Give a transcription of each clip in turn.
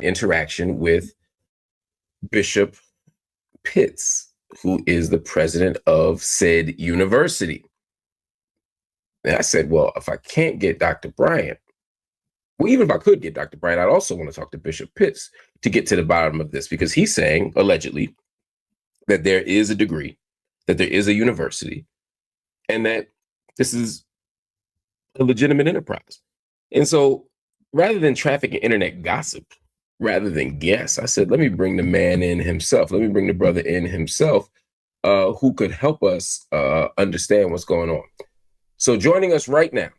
interaction with Bishop Pitts, who is the president of said university. And I said, well, if I can't get Dr. Bryant, well, even if I could get Dr. Bryant, I'd also want to talk to Bishop Pitts to get to the bottom of this, because he's saying, allegedly, that there is a degree, that there is a university, and that this is a legitimate enterprise. And so rather than traffic and internet gossip, rather than guess, I said, let me bring the man in himself. Let me bring the brother in himself, who could help us understand what's going on. So joining us right now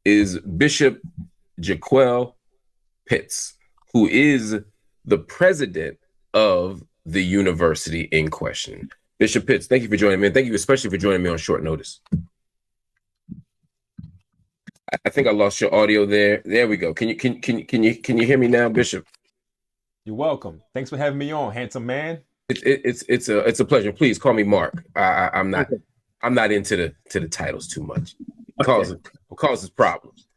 is Bishop Jaquel Pitts, who is the president of the university in question. Bishop Pitts, thank you for joining me. And thank you especially for joining me on short notice. I think I lost your audio there. There we go. Can you hear me now, Bishop? You're welcome. Thanks for having me on, handsome man. It's a pleasure. Please call me Mark. I'm not into the titles too much. It causes problems.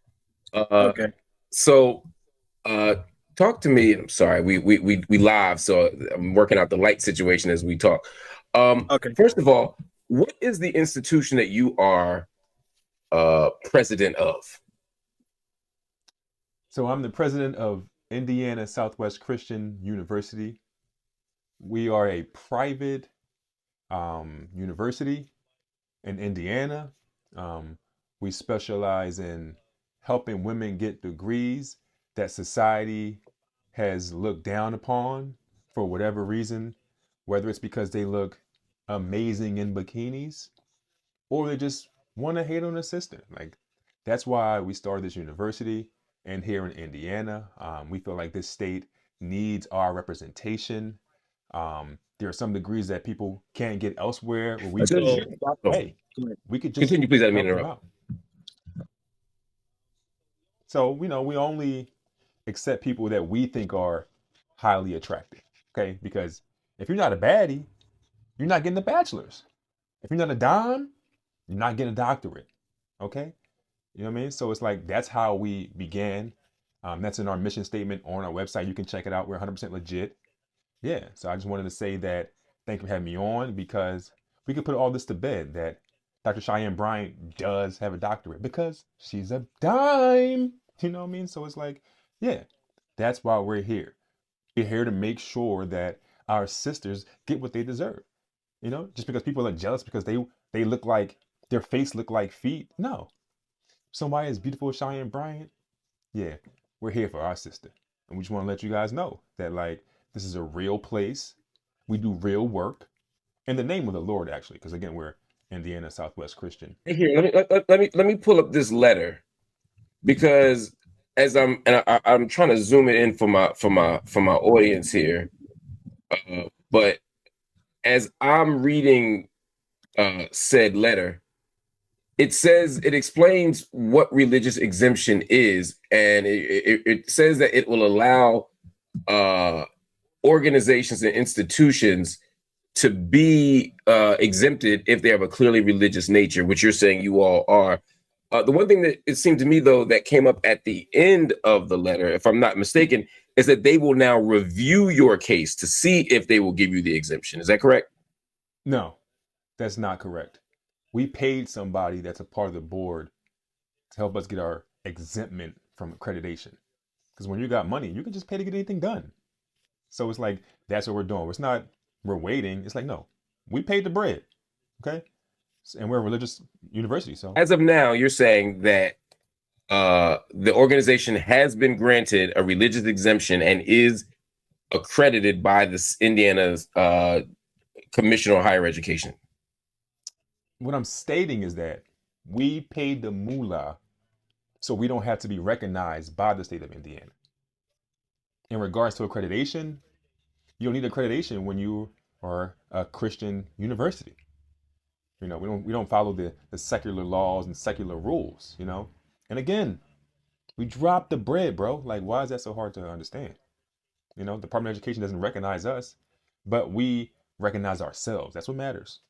Okay. So talk to me. I'm sorry. We live, so I'm working out the light situation as we talk. Okay. First of all, what is the institution that you are president of? So I'm the president of Indiana Southwest Christian University. We are a private university in Indiana. We specialize in helping women get degrees that society has looked down upon for whatever reason, whether it's because they look amazing in bikinis or they just want to hate on a sister. Like, that's why we started this university. And here in Indiana, we feel like this state needs our representation. There are some degrees that people can't get elsewhere. Where we we could just continue, please. I mean, interrupt. So, we only accept people that we think are highly attractive. Okay, because if you're not a baddie, you're not getting a bachelor's. If you're not a dime, you're not getting a doctorate. Okay. You know what I mean? So it's like, that's how we began. That's in our mission statement on our website. You can check it out. We're 100% legit. Yeah. So I just wanted to say that thank you for having me on, because we could put all this to bed, that Dr. Cheyenne Bryant does have a doctorate because she's a dime. You know what I mean? So it's like, yeah, that's why we're here. We're here to make sure that our sisters get what they deserve. Just because people are jealous because they look like, their face look like feet. No. Somebody as beautiful as Cheyenne Bryant, yeah, we're here for our sister. And we just want to let you guys know that, like, this is a real place. We do real work in the name of the Lord, actually, because again, we're Indiana Southwest Christian. Here, let me pull up this letter, because as I'm trying to zoom it in for my audience here, but as I'm reading said letter, it says, it explains what religious exemption is, and it says that it will allow organizations and institutions to be exempted if they have a clearly religious nature, which you're saying you all are. The one thing that it seemed to me, though, that came up at the end of the letter, if I'm not mistaken, is that they will now review your case to see if they will give you the exemption. Is that correct? No, that's not correct. We paid somebody that's a part of the board to help us get our exemption from accreditation. Because when you got money, you can just pay to get anything done. So it's like, that's what we're doing. It's not, we're waiting. It's like, no, we paid the bread. Okay. And we're a religious university. So as of now, you're saying that the organization has been granted a religious exemption and is accredited by the Indiana's Commission on Higher Education. What I'm stating is that we paid the moolah so we don't have to be recognized by the state of Indiana. In regards to accreditation, you don't need accreditation when you are a Christian university. We don't follow the secular laws and secular rules, And again, we dropped the bread, bro. Like, why is that so hard to understand? The Department of Education doesn't recognize us, but we recognize ourselves. That's what matters.